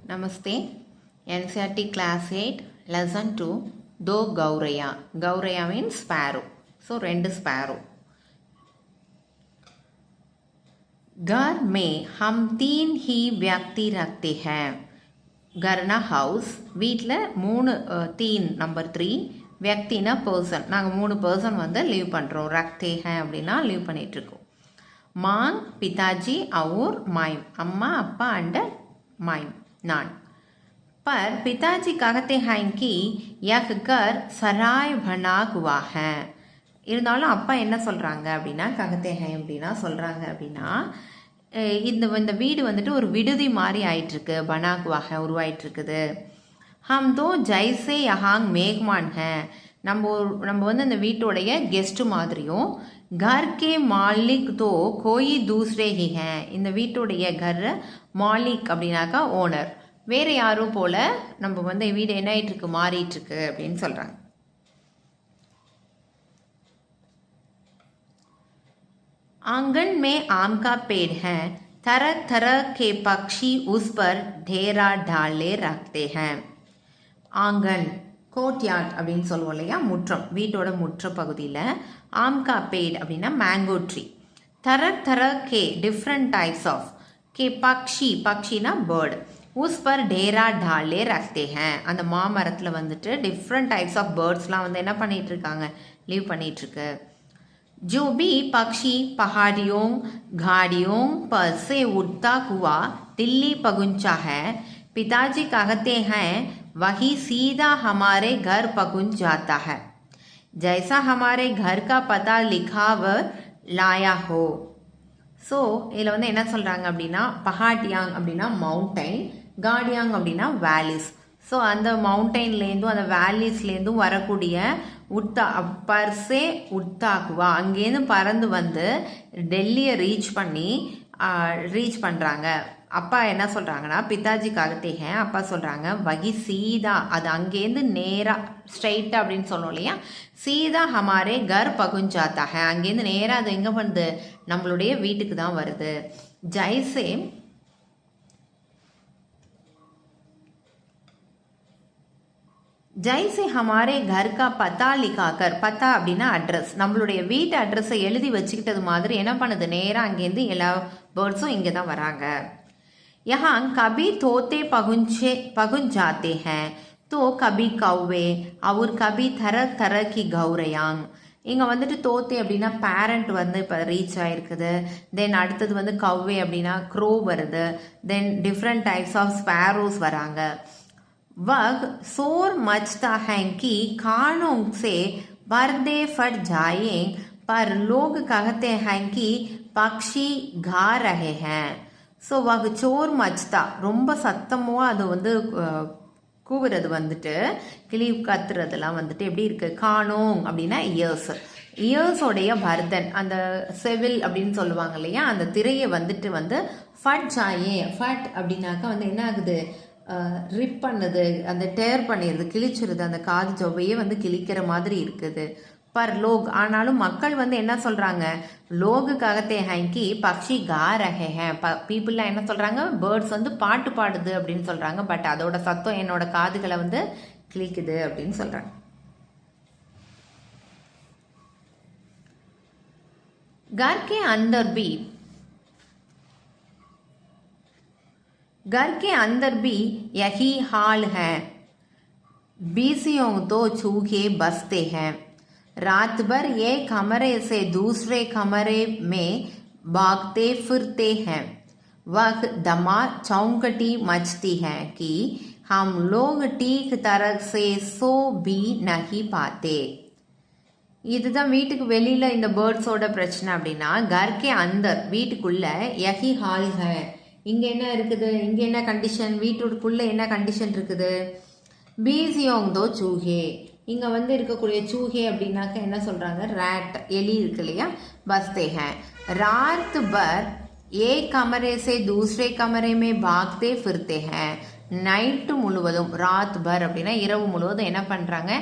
नमस्ते NCERT Class 8 Lesson 2 दो गौरैया गौरैया means sparrow so ரெண்டு sparrow घर में हम तीन ही व्यक्ति रखते हैं घरना हाउस வீட்டில் மூணு தீன் நம்பர் 3 व्यक्तिना पर्सन நாங்கள் மூணு பர்சன் வந்து லீவ் பண்ணுறோம் रखते हैं அப்படின்னா லீவ் பண்ணிகிட்ருக்கோம் माँ पिताजी और माइम अम्मा अप्पा अंड माइम नान पर पिताजी कहते हैं कि यह घर सराय बना हुआ है இருந்தாலும் அப்பா என்ன சொல்கிறாங்க அப்படின்னா ககத்தே ஹை அப்படின்னா சொல்கிறாங்க அப்படின்னா இந்த வீடு வந்துட்டு ஒரு விடுதி மாதிரி ஆயிட்டுருக்கு பனாகுவாக உருவாயிட்டுருக்குது ஹம் தோ ஜைசே யஹாங் மேக்மான் ஹே நம்ம வந்து அந்த வீட்டோடைய கெஸ்ட்டு மாதிரியும் घर के मालिक तो कोई दूसरे ही हैं இந்த வீட்டுடைய घर மாலிக் அப்படின்னாக்கா ஓனர் வேறு யாரும் போல நம்ம வந்து வீடு என்ன ஆயிட்டு இருக்கு மாறிட்டு இருக்கு அப்படின்னு சொல்றாங்க आंगन में आम का पेड़ है तरह तरह के पक्षी उस पर ढेरा डाले रखते हैं आंगन கோட்யார்ட் அப்படின்னு சொல்லுவோம் இல்லையா முற்றம் வீட்டோட முற்ற பகுதியில் ஆம்கா பேட் அப்படின்னா மேங்கோ ட்ரீ தர கே டிஃப்ரெண்ட் டைப்ஸ் ஆஃப் கே பக்ஷினா பேர்டு உஸ் பர் டேரா டாலே ரக்தே ஹே அந்த மாமரத்தில் வந்துட்டு டிஃப்ரெண்ட் டைப்ஸ் ஆஃப் பேர்ட்ஸ்லாம் வந்து என்ன பண்ணிட்டு இருக்காங்க லீவ் பண்ணிட்டு இருக்கு जो भी पक्षी पहाड़ियों घाड़ियों पर से उड़ता हुआ दिल्ली पहुंचा है पिताजी कहते हैं वही सीधा हमारे घर पहुंच जाता है जैसा हमारे घर का पता लिखावर लाया हो ஸோ இதில் வந்து என்ன சொல்கிறாங்க அப்படின்னா பஹாட்டியாங் அப்படின்னா மவுண்டைன் காடியாங் அப்படின்னா வேலிஸ் ஸோ அந்த மவுண்டைன்லேருந்தும் அந்த வேலிஸ்லேருந்தும் வரக்கூடிய பர்சே உட்டாகுவா அங்கேருந்து பறந்து வந்து டெல்லியை ரீச் பண்ணுறாங்க அப்பா என்ன சொல்கிறாங்கன்னா பிதாஜி காகத்தேக அப்பா சொல்கிறாங்க வகி சீதா அது அங்கேருந்து நேராக ஸ்ட்ரைட்டாக அப்படின்னு சொன்னோம் இல்லையா சீதா ஹமாரே கர் பகுஞ்சாத்தாக அங்கேருந்து நேராக அது எங்கே பண்ணுது நம்மளுடைய வீட்டுக்கு தான் வருது ஜைசே ஹமாரே घर का पता लिखाकर पता அப்படின்னா அட்ரஸ் நம்மளுடைய வீட்டு அட்ரஸை எழுதி வச்சுக்கிட்டது மாதிரி என்ன பண்ணுது நேராக அங்கேருந்து எல்லா பேர்ட்ஸும் இங்கே தான் வராங்க यहाँ कभी तोते पहुंच जाते हैं तो कभी कौवे और कभी तरह तरह की गौरैयांग இங்கே வந்துட்டு தோத்தே அப்படின்னா பேரண்ட் வந்து இப்போ ரீச் ஆகிருக்குது தென் அடுத்தது வந்து கவ்வே அப்படின்னா க்ரோ வருது then different types of sparrows வராங்க वह शोर मचता है कि कानों से पर्दे फट जाएं पर लोग कहते हैं कि पक्षी गा रहे हैं ஸோ வகு சோர் மச்தா ரொம்ப சத்தமாக அது வந்து கூவுறது வந்துட்டு கிளி கத்துறதெல்லாம் வந்துட்டு எப்படி இருக்குது காணோங் அப்படின்னா இயர்ஸோடைய பர்தன் அந்த செவில் அப்படின்னு சொல்லுவாங்க இல்லையா அந்த திரையை வந்துட்டு வந்து ஃபட் ஜாயே ஃபட் அப்படின்னாக்கா வந்து என்ன ஆகுது ரிப் பண்ணுது அந்த டேர் பண்ணிடுது கிழிச்சிருது அந்த காது ஜவ்வையே வந்து கிழிக்கிற மாதிரி இருக்குது பர் லோக் ஆனாலும் மக்கள் வந்து என்ன சொல்றாங்க லோகுக்காகத்தே ஹேங்கி பக்ஷி கா ரஹே ஹே பீப்புள்லாம் என்ன சொல்றாங்க பேர்ட்ஸ் வந்து பாட்டு பாடுது அப்படின்னு சொல்றாங்க பட் அதோட சத்தம் என்னோட காதுகளை வந்து கிழிக்குது அப்படின்னு சொல்றாங்க घर के अंदर भी यही हाल है बीसियों तो चूहे बसते हैं रात भर एक कमरे से दूसरे कमरे में भागते फिरते हैं वह दमा चौंकटी मचती है कि हम लोग ठीक तरह से सो भी नहीं पाते இதுதான் வீட்டுக்கு வெளியில் இந்த பேர்ட்ஸோட பிரச்சனை அப்படின்னா கர்கே அந்தர் வீட்டுக்குள்ள யஹி ஹால் ஹே இங்கே என்ன இருக்குது இங்கே என்ன கண்டிஷன் வீட்டுக்குள்ளே என்ன கண்டிஷன் இருக்குது பீசியோங் தோ சூஹே இங்கே வந்து இருக்கக்கூடிய சூஹே அப்படின்னாக்க என்ன சொல்கிறாங்க ரேட் எலி இருக்கு இல்லையா பஸ்தே ஹே रात भर एक कमरे से दूसरे कमरे में भागते फिरते हैं நைட்டு முழுவதும் ராத் பர் அப்படின்னா இரவு முழுவதும் என்ன பண்ணுறாங்க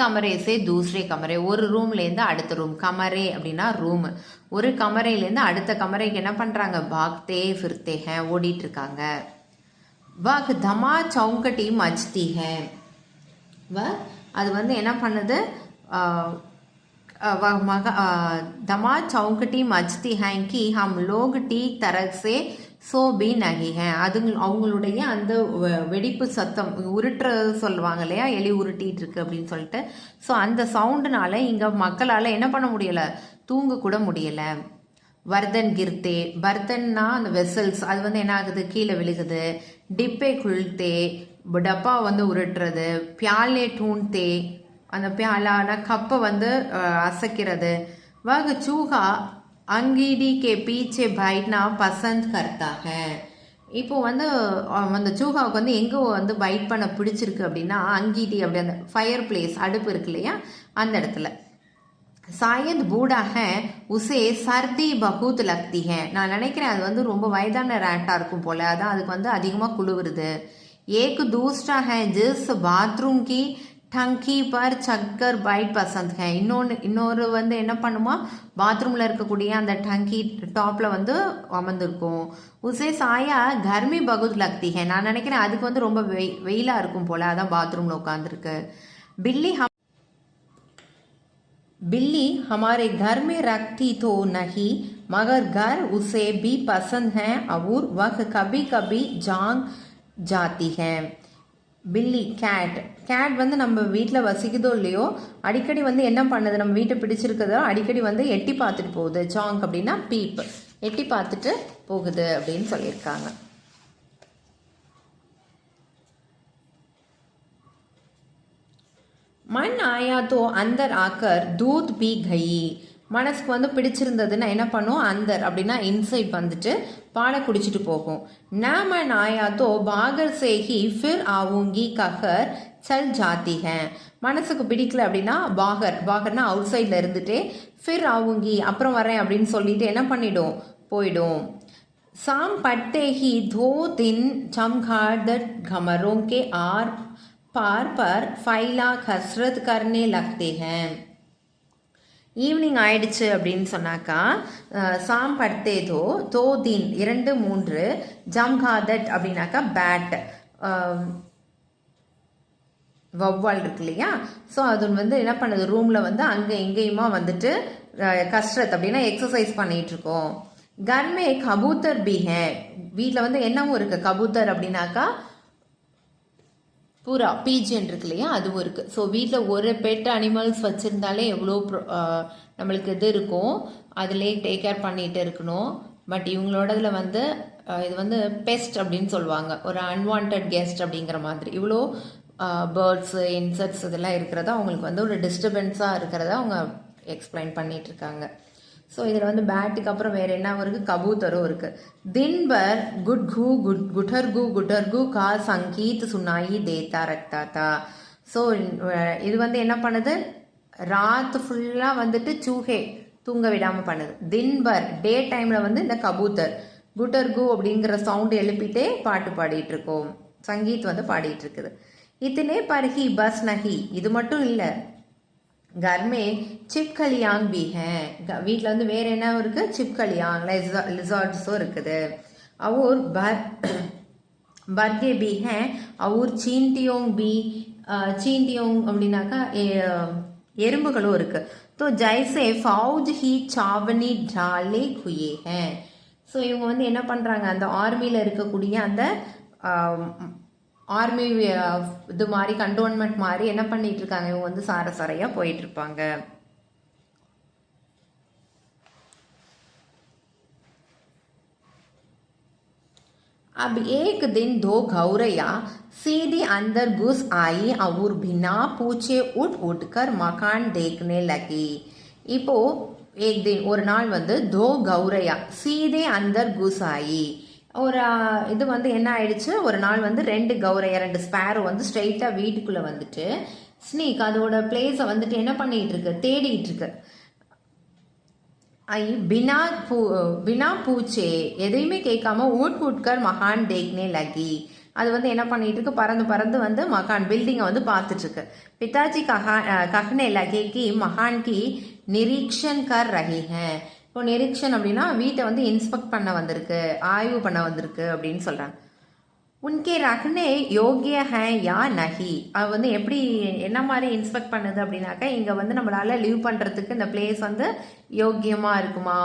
கமரே சே தூசரே கமரே ஒரு ரூம்லேருந்து அடுத்த ரூம் கமரே அப்படின்னா ரூம் ஒரு கமரையிலேருந்து அடுத்த கமரைக்கு என்ன பண்ணுறாங்க பாக்தே ஃபிர்த்தே ஓடிட்டு இருக்காங்க वह धमा चौकटी मचती है वह அது வந்து என்ன பண்ணுது वह धमा चौकटी मचती है कि हम लोग ठीक तरह से சோ பி நகி ஹே அது அவங்களுடைய அந்த வெடிப்பு சத்தம் உருட்டுற சொல்லுவாங்க இல்லையா, எலி உருட்டிட்டு இருக்கு அப்படின்னு சொல்லிட்டு. ஸோ அந்த சவுண்டுனால இங்கே மக்களால் என்ன பண்ண முடியலை, தூங்க கூட முடியலை. வர்தன் கிர்த்தே, பர்தன்னா அந்த வெசல்ஸ், அது வந்து என்ன ஆகுது, கீழே விழுகுது. டிப்பே குள்தே, டப்பா வந்து உருட்டுறது. பியாலே டூன்தே, அந்த பியாலான கப்பை வந்து அசைக்கிறது. வக சூகா அங்கீடி கே பீச்சே பைட்னா பசந்த் கர்த்தா ஹை. இப்போ வந்து அந்த சூகாவுக்கு வந்து எங்கே வந்து பைட் பண்ண பிடிச்சிருக்கு அப்படின்னா, அங்கீடி அப்படி அந்த ஃபயர் பிளேஸ், அடுப்பு இருக்கு இல்லையா, அந்த இடத்துல. சாயத் பூடா ஹே உசே சர்தி பகூத் லக்தி ஹே. நான் நினைக்கிறேன் அது வந்து ரொம்ப வயதான ரேட்டாக இருக்கும் போல, அதான் அதுக்கு வந்து அதிகமாக குளிருது. ஏக்கு தூஸ்ரா ஹே ஜிஸ் பாத்ரூம் கி டங்கி பர் சக்கர் பைட் பசந்த் ஹே. இன்னொரு வந்து என்ன பண்ணுமா, பாத்ரூமில் இருக்கக்கூடிய அந்த டங்கி டாப்பில் வந்து அமர்ந்திருக்கும். உசே சாயா கர்மி பகுத் லக்தி ஹே. நான் நினைக்கிறேன் அதுக்கு வந்து ரொம்ப வெயிலாக இருக்கும் போல, அதான் பாத்ரூமில் உட்காந்துருக்கு. बिल्ली हमारे घर में रखती तो नहीं, मगर घर उसे भी पसंद है और वह कभी कभी जाग जाती है. பில்லி கேட் வந்து நம்ம வீட்டில் வசிக்குதோ இல்லையோ, அடிக்கடி வந்து என்ன பண்ணுது, நம்ம வீட்டை பிடிச்சிருக்கதோ அடிக்கடி வந்து எட்டி பார்த்துட்டு போகுது. ஜாங் அப்படின்னா பீப், எட்டி பார்த்துட்டு போகுது அப்படின்னு சொல்லியிருக்காங்க. मन आया तो अंदर आकर दूध पी गई. மனசுக்கு வந்து பிடிச்சிருந்ததுன்னா என்ன பண்ணும், அந்தர் அப்படின்னா இன்சைட் வந்துட்டு பாலை குடிச்சிட்டு போகும். நாம நாயா தோ பாகர் சேஹி ஃபிர் ஆவுங்கி கஹர் சல் ஜாத்தி ஹே. மனசுக்கு பிடிக்கல அப்படின்னா பாகர்னா அவுட் சைடில் இருந்துட்டே ஃபிர் ஆவுங்கி அப்புறம் வரேன் அப்படின்னு சொல்லிட்டு என்ன பண்ணிடும், போயிடும். சாம் பட்டே ஹி தோ தின் சம்கார்தட் घमरों के आर पार पर फैला कसरत करने लगते हैं. ஈவினிங் ஆயிடுச்சு அப்படின்னு சொன்னாக்கா, சாம் படுத்தே தோ தீன் 2 3, ஜம்காதட் அப்படின்னாக்கா பேட், வவ்வால் இருக்கு இல்லையா. ஸோ அது வந்து என்ன பண்ணுது, ரூமில் வந்து அங்கே எங்கேயுமா வந்துட்டு கஸ்ரத் அப்படின்னா எக்ஸசைஸ் பண்ணிட்டு இருக்கோம். கர்மே கபூத்தர் பி ஹே. வீட்டில் வந்து என்னவும் இருக்கு, கபூத்தர் அப்படின்னாக்கா பூரா பீஜன் இருக்கு இல்லையா, அதுவும் இருக்குது. ஸோ வீட்டில் ஒரு பெட் அனிமல்ஸ் வச்சுருந்தாலே எவ்வளோ நம்மளுக்கு இது இருக்கும், அதிலே டேக் கேர் பண்ணிகிட்டு இருக்கணும். பட் இவங்களோடதில் வந்து இது வந்து பெஸ்ட் அப்படின்னு சொல்லுவாங்க, ஒரு அன்வான்ட் கெஸ்ட் அப்படிங்கிற மாதிரி. இவ்வளோ பேர்ட்ஸு இன்செக்ட்ஸ் இதெல்லாம் இருக்கிறதா அவங்களுக்கு வந்து ஒரு டிஸ்டர்பன்ஸாக இருக்கிறத அவங்க எக்ஸ்பிளைன் பண்ணிகிட்ருக்காங்க. ஸோ இதில் வந்து பேட்டுக்கு அப்புறம் வேறு என்ன இருக்குது, கபூத்தரும் இருக்குது. தின்பர் குட்டர்கு கா சங்கீத் சுனாயி தேத்தா ரக்தாத்தா. ஸோ இது வந்து என்ன பண்ணுது, ராத்து ஃபுல்லாக வந்துட்டு சூஹே தூங்க விடாமல் பண்ணுது. தின்பர் டே டைமில் வந்து இந்த கபூத்தர் குட்டர்கு அப்படிங்கிற சவுண்டு எழுப்பிட்டே பாட்டு பாடிட்டு இருக்கோம், சங்கீத் வந்து பாடிட்டு இருக்குது. இத்தனே பர்ஹி பஸ் நஹி, இது மட்டும் இல்லை, கர்மே சிப்கலியாங் பி ஹே. வீட்டில் வந்து வேற என்ன இருக்கு, சிப்கலியாங் லிசார்ட்ஸும் இருக்குது. और बर्गे भी हैं और चींटियों भी, चींटियों அப்படின்னாக்கா எறும்புகளும் இருக்கு. तो जैसे फौज ही चावनी डाले हुए हैं. ஸோ இவங்க வந்து என்ன பண்ணுறாங்க, அந்த ஆர்மியில் இருக்கக்கூடிய அந்த ஆர்மி இது மாதிரி கண்டோன்மெண்ட் மாதிரி என்ன பண்ணிட்டு இருக்காங்க, இவங்க வந்து சாரையாக போயிட்டு இருப்பாங்க. अब एक दिन 2 गौरैया सीधी अंदर घुस आई और बिना पूछे उठ कर मकान देखने लगी. இப்போ एक दिन ஒரு நாள் வந்து 2 गौरैया सीधे अंदर घुस आई. ஒரு இது வந்து என்ன ஆயிடுச்சு, ஒரு நாள் வந்து 2 கௌரையா 2 ஸ்பேரோ வந்து ஸ்ட்ரெயிட்டாக வீட்டுக்குள்ளே வந்துட்டு ஸ்னீக் அதோட பிளேஸை வந்துட்டு என்ன பண்ணிட்டு இருக்கு, தேடிட்டு இருக்கு. பினா பூச்சே எதையுமே கேட்காம ஊட்கர் மகான் தேக்னே லகி. அது வந்து என்ன பண்ணிட்டு இருக்கு, பறந்து பறந்து வந்து மகான் பில்டிங்கை வந்து பார்த்துட்டு இருக்கு. பிதாஜி கஹ்னே லகே கி மகான் கி நிரீக்ஷன் கர் ரஹி ஹே. இப்போ நிரீக்ஷன் அப்படின்னா வீட்டை வந்து இன்ஸ்பெக்ட் பண்ண வந்திருக்கு, ஆய்வு பண்ண வந்திருக்கு அப்படின்னு சொல்றாங்க. உன்கே ரஹ்னே யோகிய ஹே யா நஹி. அது வந்து எப்படி என்ன மாதிரி இன்ஸ்பெக்ட் பண்ணுது அப்படின்னாக்கா, இங்கே வந்து நம்மளால லிவ் பண்ணுறதுக்கு இந்த பிளேஸ் வந்து யோக்கியமாக இருக்குமா,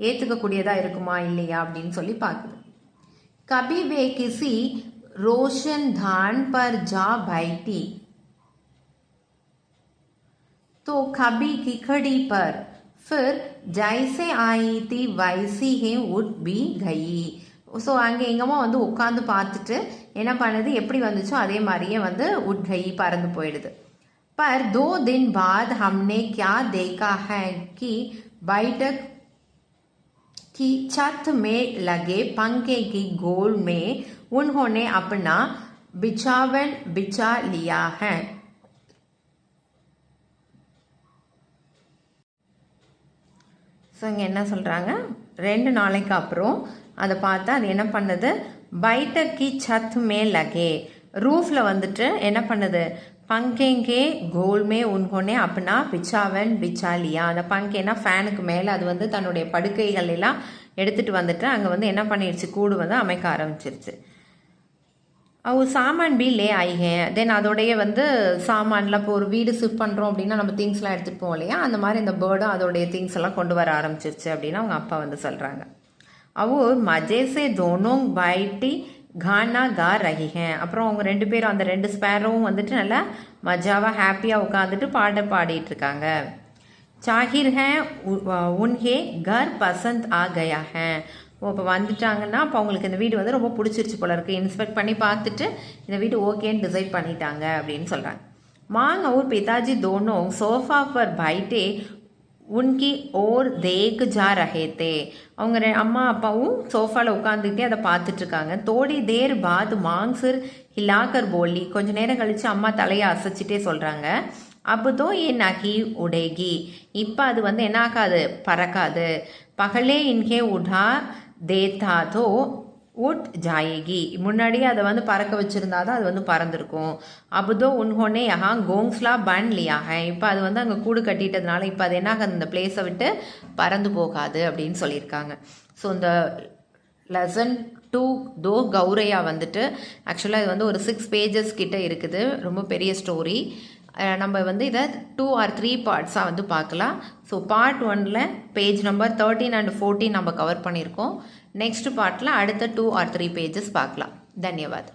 ஏற்றுக்கக்கூடியதாக இருக்குமா இல்லையா அப்படின்னு சொல்லி பார்க்குது. கபி வே கிசி ரோஷன் धान पर जा बैठी तो कभी खिखड़ी पर, फिर जैसे आई थी वैसी ही उठ भी गई. ஸோ அங்கே எங்கம்மா வந்து உட்காந்து பார்த்துட்டு என்ன பண்ணுது, எப்படி வந்துச்சோ அதே மாதிரியே வந்து உட்கை பறந்து போயிடுது. पर 2 दिन बाद हमने क्या देखा है कि बैठक की छत में लगे पंखे की गोल में उन्होंने अपना बिछावन बिछा लिया है. ஸோ இங்கே என்ன சொல்கிறாங்க, 2 நாளைக்கு அப்புறம் அதை பார்த்தா அது என்ன பண்ணுது, பைட்டக்கி சத் மே லகே, ரூஃபில் வந்துட்டு என்ன பண்ணுது, பங்கேங்கே கோல்மே உன்கொன்னே அப்படின்னா பிச்சாவன் பிச்சாலியா. அந்த பங்கேனா ஃபேனுக்கு மேலே அது வந்து தன்னுடைய படுக்கைகள் எல்லாம் எடுத்துகிட்டு வந்துட்டு அங்கே வந்து என்ன பண்ணிடுச்சு, கூடு வந்து அமைக்க ஆரம்பிச்சிருச்சு. அவங்க சாமான் பி லே ஆயிகே, தென் அதோடைய வந்து சாமான்லாம் இப்போ ஒரு வீடு ஷிஃப்ட் பண்ணுறோம் அப்படின்னா நம்ம திங்ஸ்லாம் எடுத்துகிட்டு போவோம் இல்லையா, அந்த மாதிரி இந்த பேர்டும் அதோடைய திங்ஸ் எல்லாம் கொண்டு வர ஆரம்பிச்சிருச்சு அப்படின்னு அவங்க அப்பா வந்து சொல்கிறாங்க. அவ மஜே சே தோனோங் பைட்டி கானா கா ரஹி ஹே. அப்புறம் அவங்க 2 பேரும் அந்த 2 ஸ்பேரோவும் வந்துட்டு நல்லா மஜாவாக ஹாப்பியாக உட்காந்துட்டு பாட பாடிட்டு இருக்காங்க. சாஹிர் ஹே உன்ஹே கர் பசந்த் ஆ கயா ஹே. இப்போ வந்துட்டாங்கன்னா அப்போ அவங்களுக்கு இந்த வீடு வந்து ரொம்ப பிடிச்சிருச்சு போல இருக்குது, இன்ஸ்பெக்ட் பண்ணி பார்த்துட்டு இந்த வீடு ஓகேன்னு டிசைட் பண்ணிட்டாங்க அப்படின்னு சொல்கிறாங்க. மாங் அவர் பிதாஜி தோனோங் சோஃபா பர் பைட்டே உன்கி ஓர் தேக் ஜா ரஹேத்தே. அவங்க அம்மா அப்பாவும் சோஃபாவில் உட்காந்துக்கிட்டே அதை பார்த்துட்ருக்காங்க. தோடி தேர் பாத் மாங்ஸர் ஹிலாக்கர் போலி, கொஞ்சம் நேரம் கழித்து அம்மா தலையை அசைச்சிட்டே சொல்கிறாங்க, அப்போதோ என் நகி உடேகி, இப்போ அது வந்து என்ன ஆகாது, பறக்காது. பகலே இன்கே உடா தேத்தாதோ உட் ஜாயேகி, முன்னாடியே அதை வந்து பறக்க வச்சுருந்தா தான் அது வந்து பறந்துருக்கும். அப்போதோ உன்ஹோனே யஹா கோங்ஸ்லா பன் லியாக, இப்போ அது வந்து அங்கே கூடு கட்டிட்டதுனால இப்போ அது என்ன ஆகாது, இந்த பிளேஸை விட்டு பறந்து போகாது அப்படின்னு சொல்லியிருக்காங்க. ஸோ இந்த லெசன் 2 தோ கௌரையா வந்துட்டு ஆக்சுவலாக இது வந்து ஒரு 6 pages கிட்ட இருக்குது, ரொம்ப பெரிய ஸ்டோரி. நம்ம வந்து இதை 2 or 3 பார்ட்ஸாக வந்து பார்க்கலாம். ஸோ பார்ட் 1ல் பேஜ் நம்பர் 13 and 14 நம்ம கவர் பண்ணியிருக்கோம். நெக்ஸ்ட் பார்ட்டில் அடுத்த 2 or 3 pages பார்க்கலாம். தன்யவாத்.